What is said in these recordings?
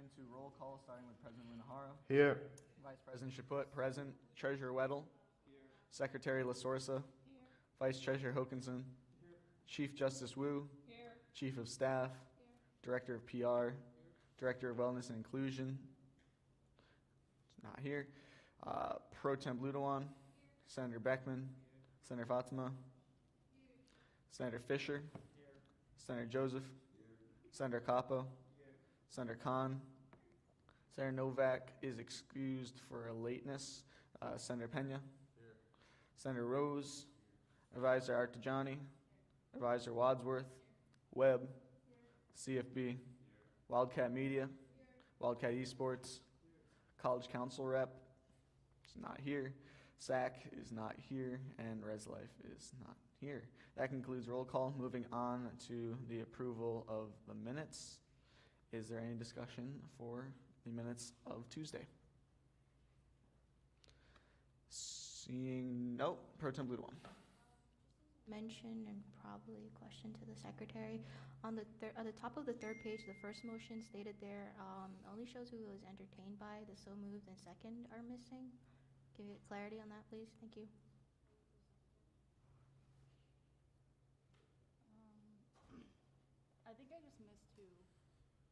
into roll call, starting with President Linahara. Here. Vice President Chaput, present. Treasurer Weddle. Here. Secretary LaSorsa. Here. Vice Treasurer Hokanson. Here. Chief Justice Wu. Here. Chief of Staff. Here. Director of PR. Here. Director of Wellness and Inclusion. It's not here. Pro Tem Ludewan. Here. Senator Beckman. Here. Senator Fatima. Here. Senator Fisher. Here. Senator Joseph. Here. Senator Capo. Senator Khan. Senator Novak is excused for a lateness. Senator Pena. Here. Senator Rose. Advisor Artajani. Advisor Wadsworth. Webb. Here. CFB. Here. Wildcat Media. Here. Wildcat Esports. Here. College Council Rep. Is not here. SAC is not here. And ResLife is not here. That concludes roll call. Moving on to the approval of the minutes. Is there any discussion for the minutes of Tuesday? Seeing no. Pro Tem Ludewan. Mention and probably a question to the secretary. On the top of the third page, the first motion stated there only shows who was entertained by. The so moved and second are missing. Give it clarity on that, please. Thank you. I think I just missed who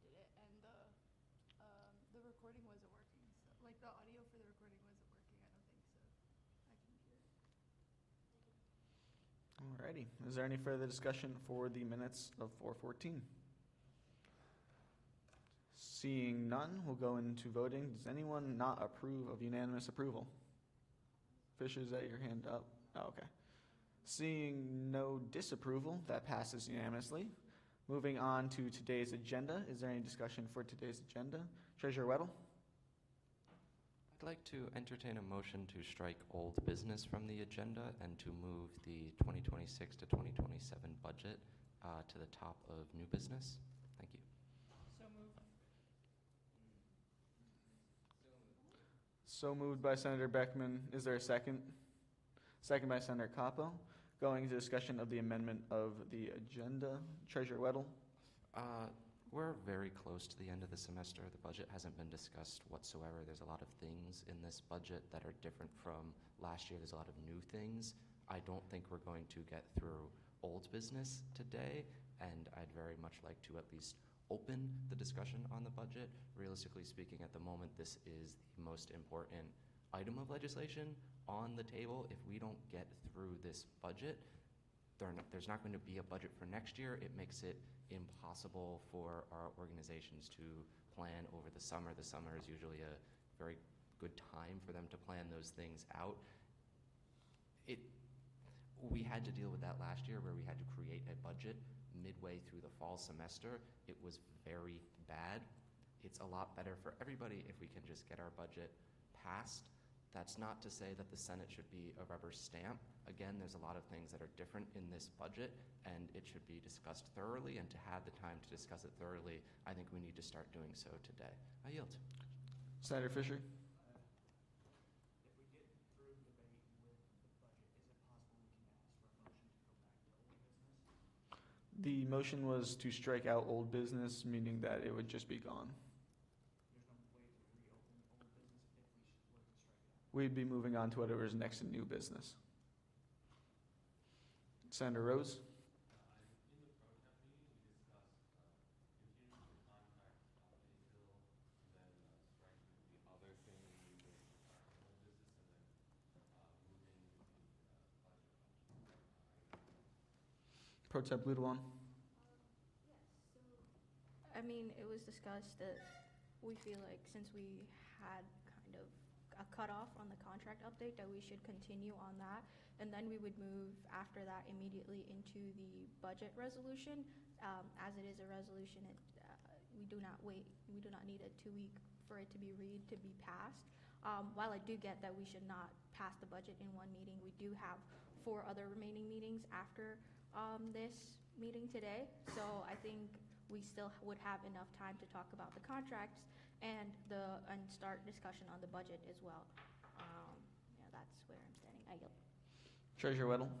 did it, and the recording wasn't working. So, like, the audio for the recording wasn't working. I don't think so. I can hear it. Alrighty. Is there any further discussion for the minutes of 4:14? Seeing none, we'll go into voting. Does anyone not approve of unanimous approval? Fisher, is that your hand up? Oh, okay. Seeing no disapproval, that passes unanimously. Moving on to today's agenda. Is there any discussion for today's agenda? Treasurer Weddle? I'd like to entertain a motion to strike old business from the agenda and to move the 2026 to 2027 budget to the top of new business. Thank you. So moved. So moved by Senator Beckman. Is there a second? Second by Senator Capo. Going to discussion of the amendment of the agenda. Treasurer Weddle? We're very close to the end of the semester. The budget hasn't been discussed whatsoever. There's a lot of things in this budget that are different from last year. There's a lot of new things. I don't think we're going to get through old business today, and I'd very much like to at least open the discussion on the budget. Realistically speaking, at the moment, this is the most important item of legislation on the table. If we don't get through this budget, there's not going to be a budget for next year. It makes it impossible for our organizations to plan over the summer. The summer is usually a very good time for them to plan those things out. We had to deal with that last year, where we had to create a budget midway through the fall semester. It was very bad. It's a lot better for everybody if we can just get our budget passed. That's not to say that the Senate should be a rubber stamp. Again, there's a lot of things that are different in this budget, and it should be discussed thoroughly, and to have the time to discuss it thoroughly, I think we need to start doing so today. I yield. Senator Fisher? If we get through debate with the budget, is it possible we can ask for a motion to go back to old business? The motion was to strike out old business, meaning that it would just be gone. We'd be moving on to whatever is next in new business. Senator Rose? In the pro temp meeting, we discussed continuing the contract update bill, and then striking the other thing in new business, old business, and then moving the budget. Pro Temp Ludewan? I mean, it was discussed that we feel like since we had kind of a cutoff on the contract update, that we should continue on that, and then we would move after that immediately into the budget resolution. As it is a resolution, we do not need a 2-week for it to be passed. While I do get that we should not pass the budget in one meeting, we do have 4 other remaining meetings after this meeting today, so I think we still would have enough time to talk about the contracts and start discussion on the budget as well. Yeah, that's where I'm standing. I yield. Treasurer Weddle?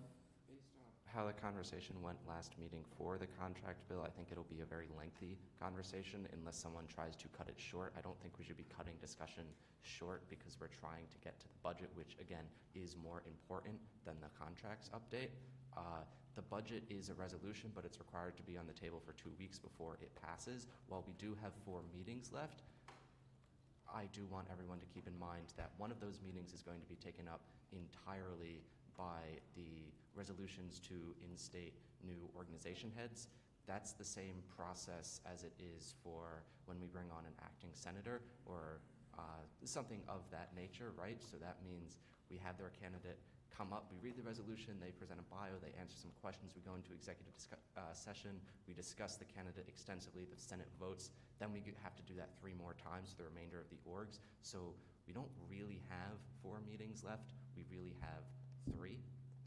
Based on how the conversation went last meeting for the contract bill, I think it'll be a very lengthy conversation unless someone tries to cut it short. I don't think we should be cutting discussion short because we're trying to get to the budget, which again is more important than the contracts update. The budget is a resolution, but it's required to be on the table for 2 weeks before it passes. While we do have 4 meetings left, I do want everyone to keep in mind that one of those meetings is going to be taken up entirely by the resolutions to instate new organization heads. That's the same process as it is for when we bring on an acting senator or something of that nature, right? So that means we have their candidate come up, we read the resolution, they present a bio, they answer some questions, we go into executive session, we discuss the candidate extensively, the Senate votes, then we have to do that 3 more times for the remainder of the orgs. So we don't really have 4 meetings left, we really have 3.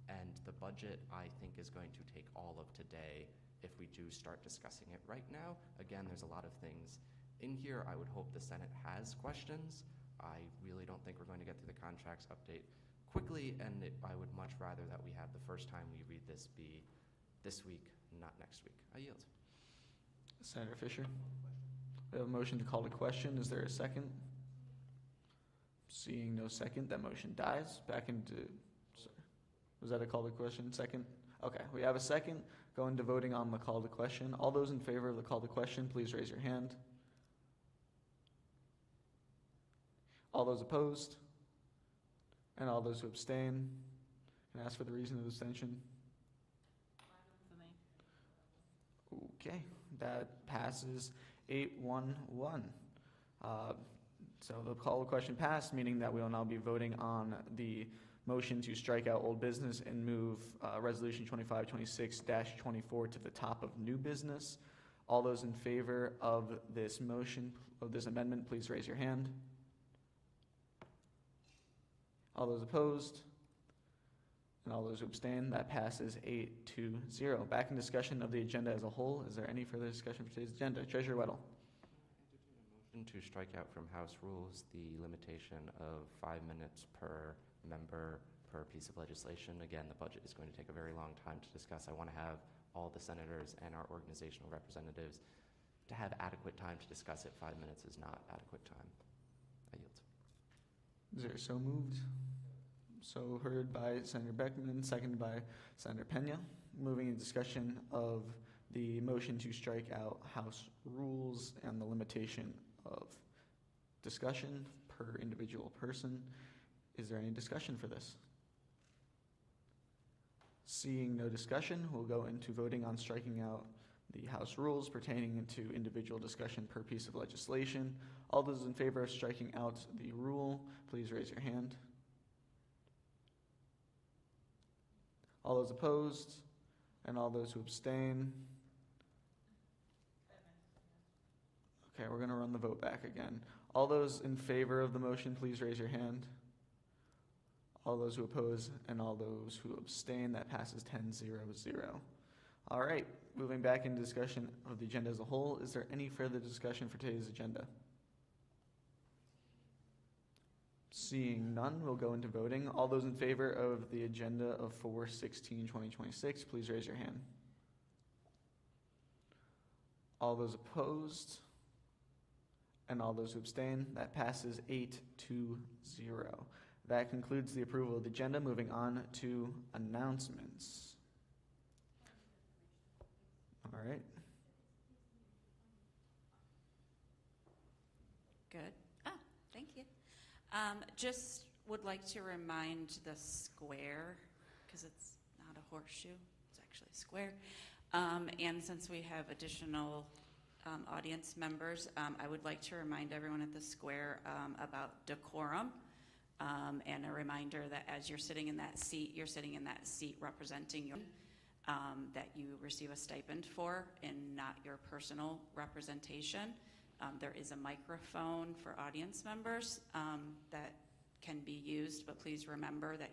And the budget, I think, is going to take all of today if we do start discussing it right now. Again, there's a lot of things in here. I would hope the Senate has questions. I really don't think we're going to get through the contracts update quickly, and I would much rather that we have the first time we read this be this week, not next week. I yield. Senator Fisher? We have a motion to call to question. Is there a second? Seeing no second, that motion dies. Back into, sorry. Was that a call to question? Second? Okay, we have a second. Go into voting on the call to question. All those in favor of the call to question, please raise your hand. All those opposed? And all those who abstain? Can I ask for the reason of abstention? Okay, that passes 8-1-1. So the call to question passed, meaning that we will now be voting on the motion to strike out old business and move Resolution 2526-24 to the top of new business. All those in favor of this motion, of this amendment, please raise your hand. All those opposed? And all those who abstain, that passes 8-0. Back in discussion of the agenda as a whole. Is there any further discussion for today's agenda? Treasurer Weddle. Motion to strike out from House rules the limitation of 5 minutes per member per piece of legislation. Again, the budget is going to take a very long time to discuss. I want to have all the senators and our organizational representatives to have adequate time to discuss it. 5 minutes is not adequate time. I yield. Is there so moved? So heard by Senator Beckman, seconded by Senator Pena. Moving in discussion of the motion to strike out House rules and the limitation of discussion per individual person. Is there any discussion for this? Seeing no discussion, we'll go into voting on striking out the House rules pertaining to individual discussion per piece of legislation. All those in favor of striking out the rule, please raise your hand. All those opposed, and all those who abstain. Okay, we're going to run the vote back again. All those in favor of the motion, please raise your hand. All those who oppose, and all those who abstain, that passes 10-0-0. All right, moving back into discussion of the agenda as a whole. Is there any further discussion for today's agenda? Seeing none, we'll go into voting. All those in favor of the agenda of 4/16/2026, please raise your hand. All those opposed, and all those who abstain, that passes 8-0. That concludes the approval of the agenda. Moving on to announcements. All right. Good. Thank you. Just would like to remind the square, because it's not a horseshoe, it's actually a square. And since we have additional audience members, I would like to remind everyone at the square about decorum. And a reminder that as you're sitting in that seat, you're sitting in that seat representing your that you receive a stipend for and not your personal representation. There is a microphone for audience members that can be used, but please remember that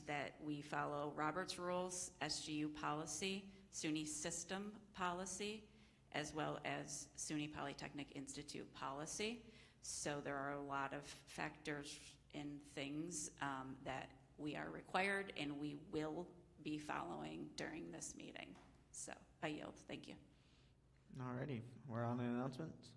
that we follow Robert's Rules, SGU policy, SUNY system policy, as well as SUNY Polytechnic Institute policy. So there are a lot of factors and things that we are required and we will be following during this meeting. So I yield. Thank you. Alrighty, we're on the announcements.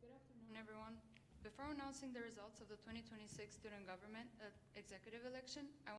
Good afternoon, everyone. Before announcing the results of the 2026 student government executive election, I